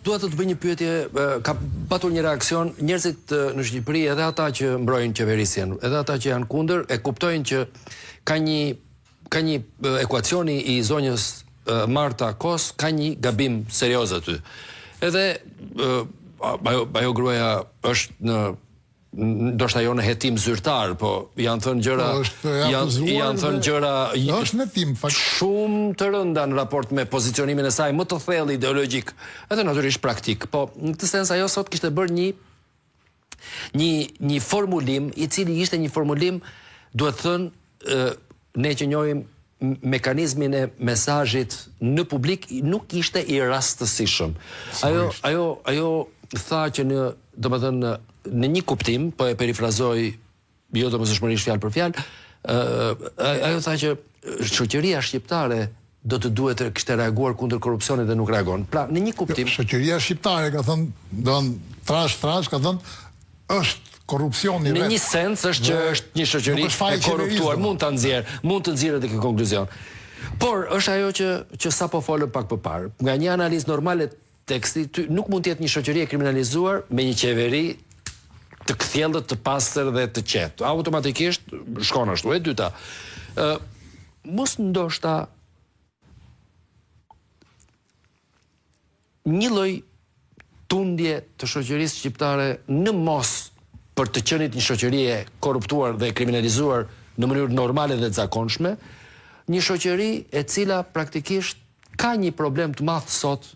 duhet të bëj një pyetje, ka patur një reakcion, njerëzit në Shqipëri, edhe ata që mbrojnë qeverisjen, edhe ata që janë kundër, e kuptojnë që ka një ekuacioni i zonjës Marta Kos, ka një gabim serioz aty. Edhe ajo gruaja është në ndoshta jo në hetim zyrtar, po janë thënë gjëra, janë thënë gjëra është në hetim shumë të rënda në raport me pozicionimin e saj, më të thellë ideologjik, edhe natyrisht praktik. Po në këtë sens ajo sot kishte bërë një formulim, i cili ishte një formulim, duhet thënë, ne që njohim mekanizmin e mesazhit në publik nuk ishte i rastësishëm. Ajo tha që në një kuptim, po e perifrazoj jo domosdoshmërisht fjalë për fjalë, ajo tha që shoqëria shqiptare do të duhet të kishte reaguar kundër korrupsionit dhe nuk reagon. Pra, në një kuptim, shoqëria shqiptare ka thënë, trash ka thënë, është korrupsioni. Në një sens është që është një shoqëri e korruptuar, mund të nxjerrë tek konkluzion. Por është ajo që sapo folëm pak më parë. Nga një analizë normale tekstit, nuk mund të jetë një shoqëri e kriminalizuar me një qeveri të kthjellët, të pastër dhe të qetë. Automatikisht shkon ashtu. E dyta, mos ndoshta një lloj tundje të shoqërisë shqiptare në mos për të qenit një shoqëri e korruptuar dhe kriminalizuar në mënyrë normale dhe të zakonshme, një shoqëri e cila praktikisht ka një problem të madh sot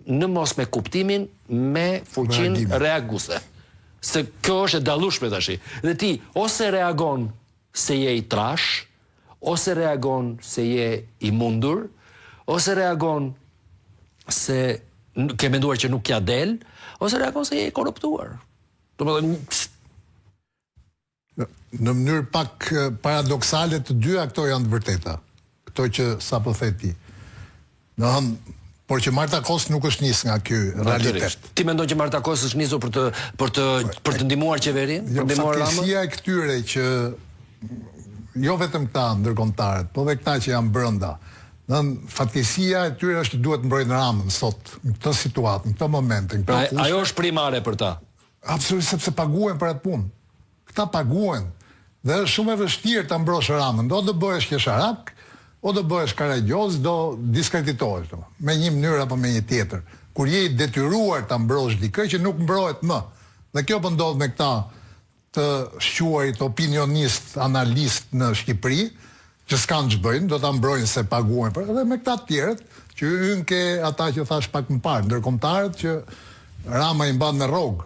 në mos me kuptimin me fuqinë reaguese. Se kjo është e dallueshme tash. Dhe ti ose reagon se je i trash, ose reagon se je i mundur, ose reagon se ke menduar që nuk ja del, ose reagon se je i korruptuar. Domethënë në mënyrë pak paradoksale të dyja këto janë të vërteta. Këto që sapo the ti. Por që Marta Kos nuk është nis nga ky realitet. Ti mendon që Marta Kos është nisur për të ndihmuar qeverinë, për të ndihmuar Ramën? Fatkeqësia e këtyre që jo vetëm këta ndërkombëtarët, po edhe këta që janë brenda. Fatkeqësia e tyre është që duhet mbrojnë Ramën sot, në këtë situatë, në këtë moment, në këtë kushte. Ajo është primare për ta. Absolutisht, sepse paguhen për atë punë. Këta paguhen. Dhe është shumë e vështirë ta mbrosh Ramën. Do të bëhesh qesharak, o do bëhesh karagjoz, do diskreditohesh me një mënyrë apo me një tjetër. Kur je i detyruar ta mbrosh dikë që nuk mbrohet më. Dhe kjo po ndodh me këta të shquarit opinionist, analist në Shqipëri, që s'kan ç'bëjnë, do ta mbrojnë se paguhen për, edhe me këta të tjerët, që hyn ke ata që thash pak më parë, ndërkombëtarët që Rama i mban me rrogë.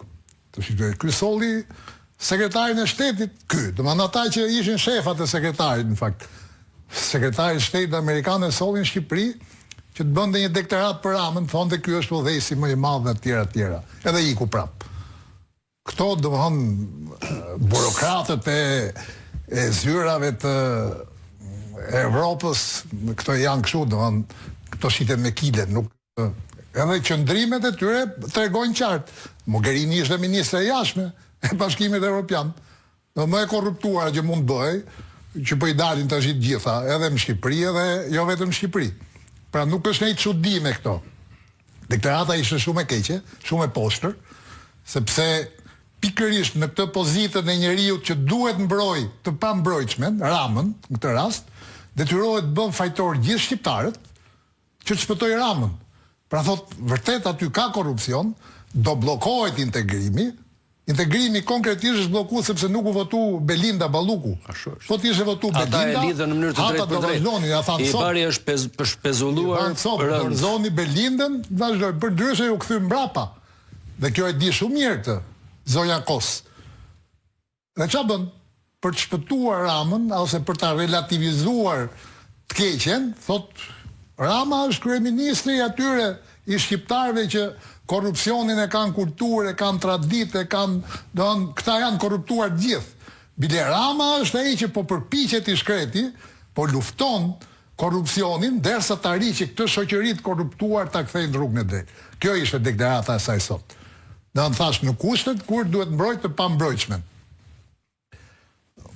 Ky solli sekretarin e shtetit, domethënë ata që ishin shefat e sekretarit në fakt. Sekretari i shtetit amerikan e solli në Shqipëri që të bënte një deklarat për Ramën, thonë ky është udhëheqësi më i madh dhe të tjera. Edhe iku prap. Këto domethënë burokratët e zyrave të Evropës, këto janë kështu, domethënë këto shiten me kile, nuk edhe qëndrimet e tyre tregojnë qartë. Mogherini ishte ministre e jashtme e Bashkimit Evropian. Do më e korruptuar që mund bëj, që po i dalin tash të gjitha, edhe në Shqipëri edhe jo vetëm në Shqipëri. Pra nuk është një çudi me këto. Deklarata ishte shumë e keqe, shumë e poshtër, sepse pikërisht në këtë pozitën e njeriu që duhet mbroj të pambrojtshmen, Ramën, në këtë rast, detyrohet të bën fajtor gjithë shqiptarët që të shpëtoj Ramën. Pra thot, vërtet aty ka korrupsion, do bllokohet integrimi. Integrimi konkretisht është bllokuar sepse nuk u votu Belinda Balluku. Po ti ishe votu Belinda. Ata e lidhën në mënyrë të drejtë për drejtë. I bari është pezulluar. Përzoni Belindën, vazhdoi përdryshe u kthy mbrapa. Dhe kjo e di shumë mirë këtë, zonja Kos. Dhe ç'a bën? Për të shpëtuar Ramën ose për ta relativizuar të keqen, thot Rama është kryeministri i atyre i shqiptarëve që korrupsionin e kanë kulturë, e kanë traditë, këta janë korruptuar gjithë. Bile Rama është ai që po përpiqet i shkreti, po lufton korrupsionin derisa të arrijë që këtë shoqëri të korruptuar ta kthejë në rrugën e drejtë. Kjo ishte deklarata e saj sot. Do të thash në kushtet kur duhet mbrojtë të pambrojtshmen.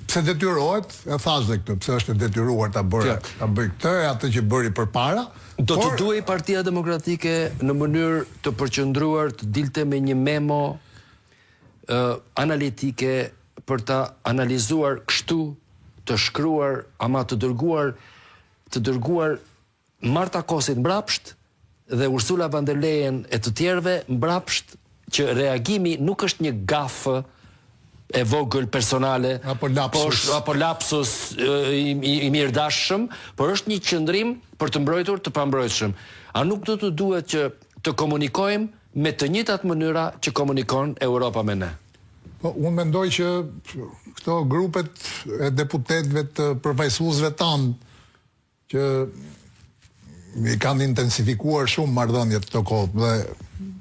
pse detyrohet, e thash dhe këtë, pse është e detyruar ta bëj këtë, e atë që bëri përpara. Do të duhej Partia Demokratike në mënyrë të përqendruar të dilte me një memo analitike për ta analizuar kështu, të shkruar ama të dërguar Marta Kosit mbrapsht dhe Ursula von der Leyen e të tjerëve mbrapsht, që reagimi nuk është një gafë e vogël personale apo lapsus i mirëdashshëm, por është një qëndrim për të mbrojtur të pambrojtshëm. A nuk do të duhet që të komunikojmë me të njëjtat mënyra që komunikon Europa me ne? Po, unë mendoj që këto grupet e deputetëve të përfaqësuesve tanë që i kanë intensifikuar shumë marrëdhëniet këto kohë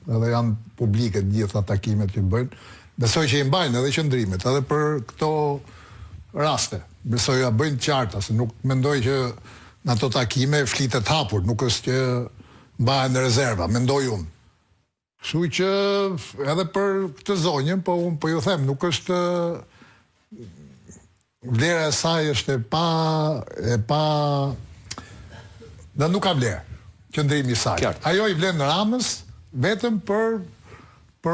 dhe janë publike të gjitha takimet që bëjnë. Besoj që i mbajnë edhe qëndrimet, edhe për këto raste. Besoj ja bëjnë qarta, se nuk mendoj që në ato takime flitet hapur, nuk është që mbahen në rezerva, mendoj unë. Kështu që edhe për këtë zonjën, po unë po ju them, nuk është vlera e saj është e pa dhe nuk ka vlerë qëndrimi i saj. Ajo i vlen Ramës vetëm për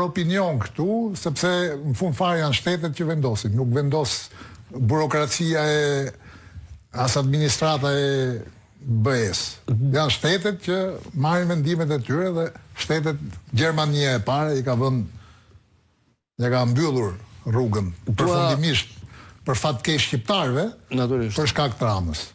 opinion këtu, sepse në fund fare janë shtetet që vendosin, nuk vendos burokracia as administrata e BE-s. Janë shtetet që marrin vendimet e tyre dhe shtetet Gjermania e pare i ka ka mbyllur rrugën përfundimisht për fatkeq shqiptarëve për shkak të Ramës.